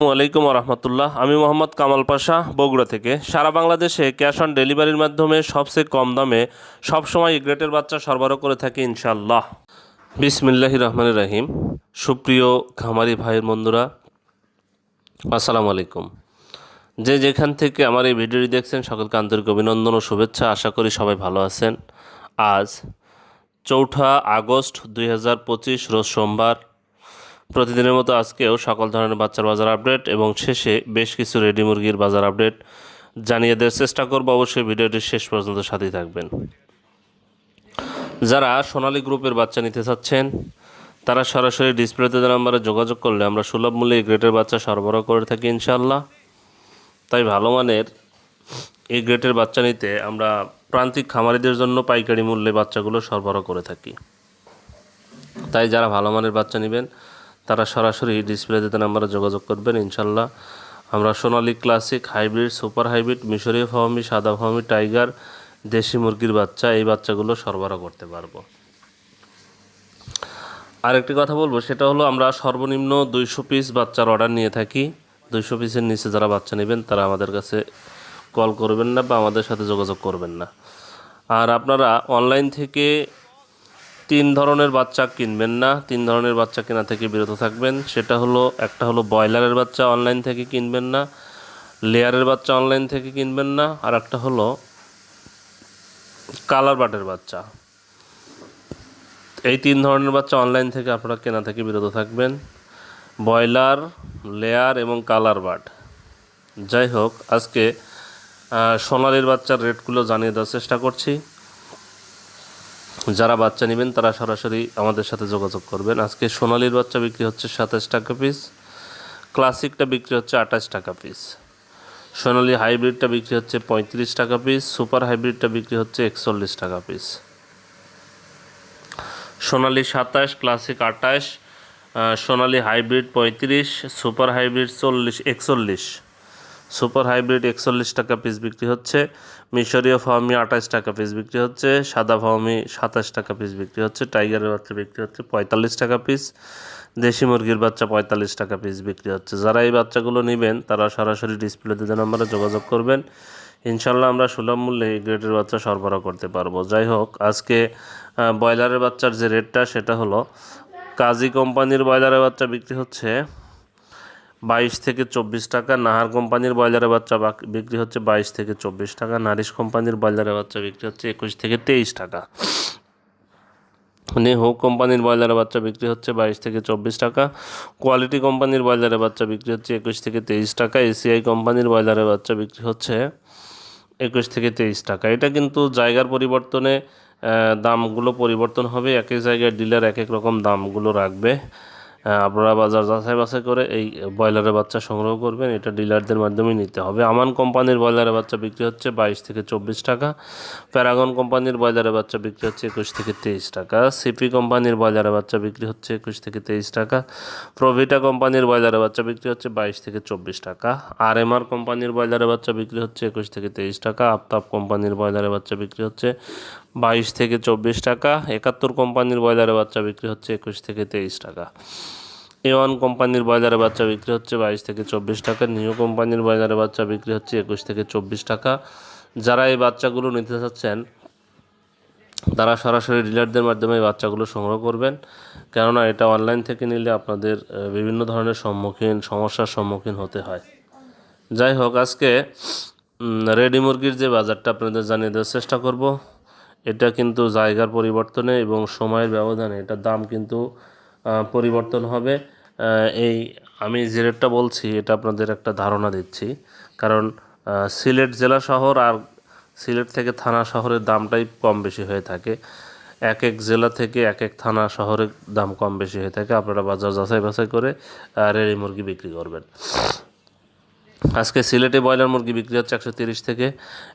আসসালামু আলাইকুম রহমতুল্লাহ। আমি মোহাম্মদ কামাল পাশা, বগুড়া থেকে। সারা বাংলাদেশে ক্যাশ অন ডেলিভারির মাধ্যমে সবচেয়ে কম দামে সবসময় এ গ্রেটের বাচ্চা সরবরাহ করে থাকি ইনশাল্লাহ। বিসমিল্লাহির রহমানির রহিম। সুপ্রিয় খামারি ভাইয়ের বন্ধুরা, আসসালামু আলাইকুম। যে যেখান থেকে আমার এই ভিডিওটি দেখছেন সকলকে আন্তরিক অভিনন্দন ও শুভেচ্ছা। আশা করি সবাই ভালো আছেন। আজ 4 আগস্ট 2025 রোজ সোমবার। প্রতিদিনের মতো আজকেও সকল ধরনের বাচ্চার বাজার আপডেট এবং শেষে বেশ কিছু রেডি মুরগির বাজার আপডেট জানিয়ে দেওয়ার চেষ্টা করব। অবশ্যই ভিডিওটি শেষ পর্যন্ত সাথেই থাকবেন। যারা সোনালী গ্রুপের বাচ্চা নিতে চাচ্ছেন তারা সরাসরি ডিসপ্লেতে নাম্বারে যোগাযোগ করলে আমরা সুলভ মূল্যে এই গ্রেটের বাচ্চা সরবরাহ করে থাকি ইনশাআল্লাহ। তাই ভালো মানের এই গ্রেটের বাচ্চা নিতে আমরা প্রান্তিক খামারিদের জন্য পাইকারি মূল্যে বাচ্চাগুলো সরবরাহ করে থাকি। তাই যারা ভালো মানের বাচ্চা নেবেন তারা সরাসরি ডিসপ্লেতে নাম্বারে যোগাযোগ করবেন ইনশাল্লাহ। আমরা সোনালী ক্লাসিক, হাইব্রিড, সুপার হাইব্রিড, মিশরীয় ফার্মি, সাদা ফার্মি, টাইগার, দেশি মুরগির বাচ্চা এই বাচ্চাগুলো সরবরাহ করতে পারবো। আরেকটি কথা বলবো, সেটা হলো আমরা সর্বনিম্ন 200 পিস বাচ্চার অর্ডার নিয়ে থাকি। 200 পিসের নিচে যারা বাচ্চা নেবেন তারা আমাদের কাছে কল করবেন না বা আমাদের সাথে যোগাযোগ করবেন না। আর আপনারা অনলাইন থেকে 3 ধরনের বাচ্চা কিনবেন না। 3 ধরনের বাচ্চা কেনা থেকে বিরত থাকবেন। সেটা হলো, একটা হলো ব্রয়লারের বাচ্চা অনলাইন থেকে কিনবেন না, লেয়ারের বাচ্চা অনলাইন থেকে কিনবেন না, আর একটা হলো কালার বাটের বাচ্চা। এই 3 ধরনের বাচ্চা অনলাইন থেকে আপনারা কেনা থেকে বিরত থাকবেন, ব্রয়লার, লেয়ার এবং কালার বাট। যাই হোক, আজকে সোনালির বাচ্চার রেটগুলো জানিয়ে দেওয়ার চেষ্টা করছি। যারা বাচ্চা নেবেন তারা সরাসরি আমাদের সাথে যোগাযোগ করবেন। আজকে সোনালির বাচ্চা বিক্রি হচ্ছে 27 টাকা পিস, ক্লাসিকটা বিক্রি হচ্ছে 28 টাকা পিস, সোনালি হাইব্রিডটা বিক্রি হচ্ছে 35 টাকা পিস, সুপার হাইব্রিডটা বিক্রি হচ্ছে 41 টাকা piece. Sonali 27, classic 28, Sonali hybrid 35, super hybrid 41, super hybrid 41 টাকা পিস বিক্রি হচ্ছে, মিশরীয় ফার্মি 28 টাকা পিস বিক্রি হচ্ছে, সাদা ফার্মি 27 টাকা পিস বিক্রি হচ্ছে, টাইগারের বাচ্চা বিক্রি হচ্ছে 45 টাকা পিস, দেশি মুরগির বাচ্চা 45 টাকা পিস বিক্রি হচ্ছে। যারা এই বাচ্চাগুলো নেবেন তারা সরাসরি ডিসপ্লেতে যে নাম্বারে যোগাযোগ করবেন ইনশাল্লাহ আমরা সুলভ মূল্যে এই গ্রেডের বাচ্চা সরবরাহ করতে পারবো। যাই হোক, আজকে ব্রয়লারের বাচ্চার যে রেটটা সেটা হলো, কাজী কোম্পানির ব্রয়লারের বাচ্চা বিক্রি হচ্ছে 22 থেকে 24 টাকা, নাহার কোম্পানির ব্রয়লারের বাচ্চা বিক্রি হচ্ছে 22 থেকে 24 টাকা, নারিশ কোম্পানির ব্রয়লারের বাচ্চা বিক্রি হচ্ছে 21 থেকে 23 টাকা, নেহু কোম্পানির ব্রয়লারের বাচ্চা বিক্রি হচ্ছে 22 থেকে 24 টাকা, কোয়ালিটি কোম্পানির ব্রয়লারের বাচ্চা বিক্রি হচ্ছে 21 থেকে 23 টাকা, এসিআই কোম্পানির ব্রয়লারের বাচ্চা বিক্রি হচ্ছে 21 থেকে 23 টাকা। এটা কিন্তু জায়গার পরিবর্তনে দামগুলো পরিবর্তন হবে। এক এক জায়গায় ডিলার এক এক রকম দামগুলো রাখবে। আপনারা বাজার যাচাই বাছাই করে এই ব্রয়লারের বাচ্চা সংগ্রহ করবেন। এটা ডিলারদের মাধ্যমেই নিতে হবে। আমান কোম্পানির ব্রয়লারের বাচ্চা বিক্রি হচ্ছে 22 থেকে 24 টাকা, প্যারাগন কোম্পানির ব্রয়লারের বাচ্চা বিক্রি হচ্ছে 21 থেকে 23 টাকা, সিপি কোম্পানির ব্রয়লারের বাচ্চা বিক্রি হচ্ছে 21 থেকে 23 টাকা, প্রভিটা কোম্পানির ব্রয়লারের বাচ্চা বিক্রি হচ্ছে 22 থেকে 24 টাকা, আরএমআর কোম্পানির ব্রয়লারের বাচ্চা বিক্রি হচ্ছে 21 থেকে 23 টাকা, আফতাব কোম্পানির ব্রয়লারের বাচ্চা বিক্রি হচ্ছে 22 থেকে 24 টাকা, 71 কোম্পানির ব্রয়লারের বাচ্চা বিক্রি হচ্ছে 21 থেকে 23 টাকা, A1 কোম্পানির ব্রয়লারের বাচ্চা বিক্রি হচ্ছে 22 থেকে 24 টাকা, নিউ কোম্পানির ব্রয়লারের বাচ্চা বিক্রি হচ্ছে 21 থেকে 24 টাকা। যারা এই বাচ্চাগুলো নিতে চাচ্ছেন তারা সরাসরি ডিলারদের মাধ্যমে এই বাচ্চাগুলো সংগ্রহ করবেন, কেননা এটা অনলাইন থেকে নিলে আপনাদের বিভিন্ন ধরনের সমস্যার সম্মুখীন হতে হয়। যাই হোক, আজকে রেডি মুরগির যে বাজারটা আপনাদের জানিয়ে দেওয়ার চেষ্টা করব। এটা কিন্তু জায়গার পরিবর্তনে এবং সময়ের ব্যবধানে এটার দাম কিন্তু পরিবর্তন হবে। এই আমি যে রেটটা বলছি এটা আপনাদের একটা ধারণা দিচ্ছি, কারণ সিলেট জেলা শহর আর সিলেট থেকে থানা শহরের দামটাই কম বেশি হয়ে থাকে। এক এক জেলা থেকে এক এক থানা শহরের দাম কম বেশি হয়ে থাকে। আপনারা বাজার যাচাই বাছাই করে রেডি মুরগি বিক্রি করবেন। আজকে সিলেটে ব্রয়লার মুরগি বিক্রি হচ্ছে 130 থেকে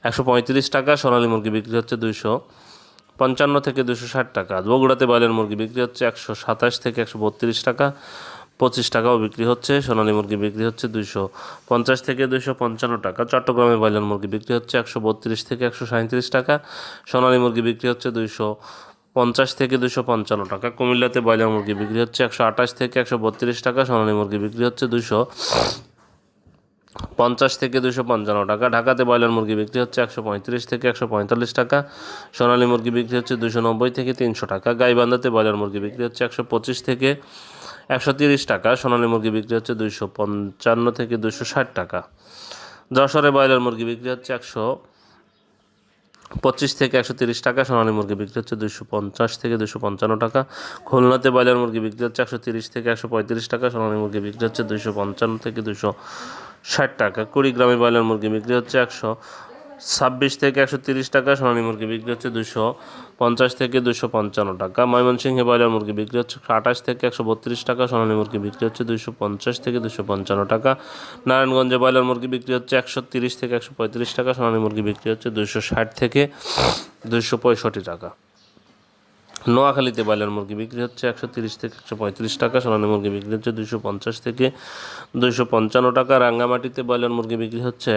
135 টাকা, সোনালী মুরগি বিক্রি হচ্ছে 255 থেকে 260 টাকা, বগুড়াতে ব্রয়লার মুরগি বিক্রি হচ্ছে 127 থেকে 132 টাকা, 25 টাকাও বিক্রি হচ্ছে, সোনালী মুরগি বিক্রি হচ্ছে 250 থেকে 255 টাকা, চট্টগ্রামে ব্রয়লার মুরগি বিক্রি হচ্ছে 132 থেকে 137 টাকা, সোনালী মুরগি বিক্রি হচ্ছে 250 থেকে 255 টাকা, কুমিল্লাতে ব্রয়লার মুরগি বিক্রি হচ্ছে 128 থেকে 132 টাকা, সোনালী মুরগি বিক্রি হচ্ছে 50 থেকে 255 টাকা। ঢাকাতে ব্রয়লার মুরগি বিক্রি হচ্ছে 135 থেকে 145 টাকা। সোনালী মুরগি বিক্রি হচ্ছে 290 থেকে 300 টাকা। গাইবান্ধাতে ব্রয়লার মুরগি বিক্রি হচ্ছে 125 থেকে 130 টাকা। সোনালী মুরগি বিক্রি হচ্ছে 255 থেকে 260 টাকা। যশোরে ব্রয়লার মুরগি বিক্রি হচ্ছে 125 থেকে 130 টাকা। সোনালী মুরগি বিক্রি হচ্ছে 250 থেকে 255 টাকা। খুলনাতে ব্রয়লার মুরগি বিক্রি হচ্ছে 130 থেকে 135 টাকা। সোনালী মুরগি বিক্রি হচ্ছে 255 থেকে 260 টাকা। কুড়িগ্রামে ব্রয়লার মুরগি বিক্রি হচ্ছে 126 থেকে 130 টাকা। সোনালী মুরগি বিক্রি হচ্ছে 250 থেকে 255 টাকা। ময়মনসিংহে ব্রয়লার মুরগি বিক্রি হচ্ছে 28 থেকে 132 টাকা। সোনালী মুরগি বিক্রি হচ্ছে 250 থেকে 255 টাকা। নারায়ণগঞ্জে ব্রয়লার মুরগি বিক্রি হচ্ছে 130 থেকে 135 টাকা। সোনালী মুরগি বিক্রি হচ্ছে 260 থেকে 265 টাকা। নোয়াখালীতে ব্রয়লার মুরগি বিক্রি হচ্ছে 130 থেকে 135 টাকা। সোনালী মুরগি বিক্রি হচ্ছে 250 থেকে 255 টাকা। রাঙ্গামাটিতে ব্রয়লার মুরগি বিক্রি হচ্ছে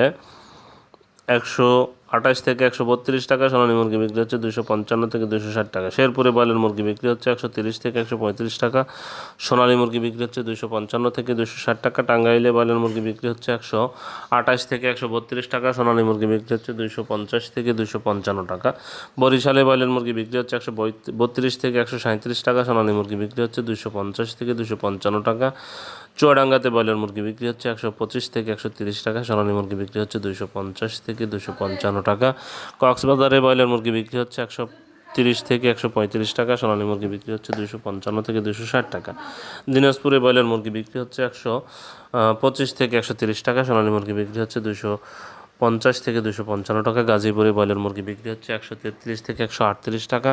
128 থেকে 132 টাকা। সোনালী মুরগি বিক্রি হচ্ছে 255 থেকে 260 টাকা। শেরপুরে ব্রয়লার মুরগি বিক্রি হচ্ছে 130 থেকে 135 টাকা। সোনালী মুরগি বিক্রি হচ্ছে 255 থেকে 260 টাকা। টাঙ্গাইলে ব্রয়লার মুরগি বিক্রি হচ্ছে 128 থেকে 132 টাকা। সোনালী মুরগি বিক্রি হচ্ছে 250 থেকে 255 টাকা। বরিশালে ব্রয়লার মুরগি বিক্রি হচ্ছে 132 থেকে 137 টাকা। সোনালী মুরগি বিক্রি হচ্ছে 250 থেকে 255 টাকা। চুয়াডাঙ্গাতে ব্রয়লার মুরগি বিক্রি হচ্ছে 125 থেকে 130 টাকা। সোনালী মুরগি বিক্রি হচ্ছে 250 থেকে 255 টাকা। কক্সবাজারে ব্রয়লার মুরগি বিক্রি হচ্ছে 130 থেকে 135 টাকা। সোনালী মুরগি বিক্রি হচ্ছে 255 থেকে 260 টাকা। দিনাজপুরে ব্রয়লার মুরগি বিক্রি হচ্ছে 125 থেকে 130 টাকা। সোনালী মুরগি বিক্রি হচ্ছে 250 থেকে 255 টাকা। গাজীপুরে ব্রয়লার মুরগি বিক্রি হচ্ছে 133 থেকে 138 টাকা।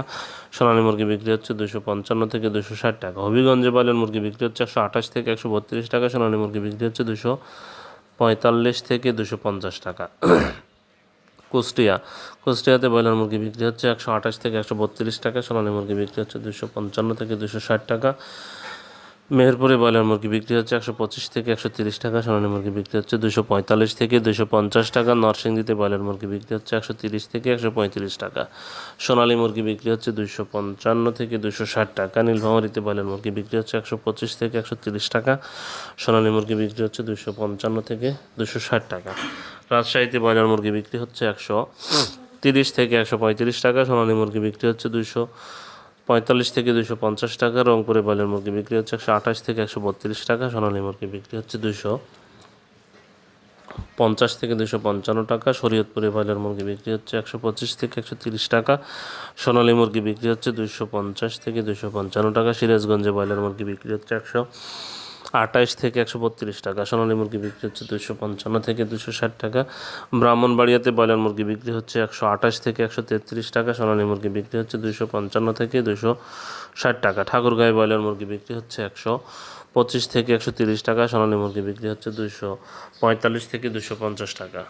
সোনালী মুরগি বিক্রি হচ্ছে 255 থেকে 260 টাকা। হবিগঞ্জে ব্রয়লার মুরগি বিক্রি হচ্ছে 128 থেকে 132 টাকা। সোনালী মুরগি বিক্রি হচ্ছে 245 থেকে 250 টাকা। কুষ্টিয়াতে ব্রয়লার মুরগি বিক্রি হচ্ছে 128 থেকে 132 টাকা। সোনালী মুরগি বিক্রি হচ্ছে 255 থেকে 260 টাকা। মেহেরপুরে ব্রয়লার মুরগি বিক্রি হচ্ছে 125 থেকে 130 টাকা। সোনালী মুরগি বিক্রি হচ্ছে 245 থেকে 250 টাকা। নরসিংদীতে ব্রয়লার মুরগি বিক্রি হচ্ছে 130 থেকে 135 টাকা। সোনালী মুরগি বিক্রি হচ্ছে 255 থেকে 260 টাকা। নীলফামারীতে ব্রয়লার মুরগি বিক্রি হচ্ছে 125 থেকে 130 টাকা। সোনালী মুরগি বিক্রি হচ্ছে 255 থেকে 260 টাকা। রাজশাহীতে ব্রয়লার মুরগি বিক্রি হচ্ছে 130 থেকে 135 টাকা। সোনালী মুরগি বিক্রি হচ্ছে 245 থেকে 250 টাকা। রংপুরে ব্রয়লার মুরগি বিক্রি হচ্ছে 128 থেকে 132 টাকা। সোনালী মুরগি বিক্রি হচ্ছে 250 থেকে 255 টাকা। শরীয়তপুরে ব্রয়লার মুরগি বিক্রি হচ্ছে 125 থেকে 130 টাকা। সোনালী মুরগি বিক্রি হচ্ছে 250 থেকে 255 টাকা। সিরাজগঞ্জে ব্রয়লার মুরগি বিক্রি হচ্ছে 128 থেকে 132 টাকা। সোনালী মুরগি বিক্রি হচ্ছে 255 থেকে 260 টাকা। ব্রাহ্মণবাড়িয়াতে ব্রয়লার মুরগি বিক্রি হচ্ছে 128 থেকে 133 টাকা। সোনালী মুরগি বিক্রি হচ্ছে 255 থেকে 260 টাকা। ঠাকুরগাঁয়ে ব্রয়লার মুরগি বিক্রি হচ্ছে 125 থেকে 130 টাকা। সোনালী মুরগি বিক্রি হচ্ছে 245 থেকে 250 টাকা।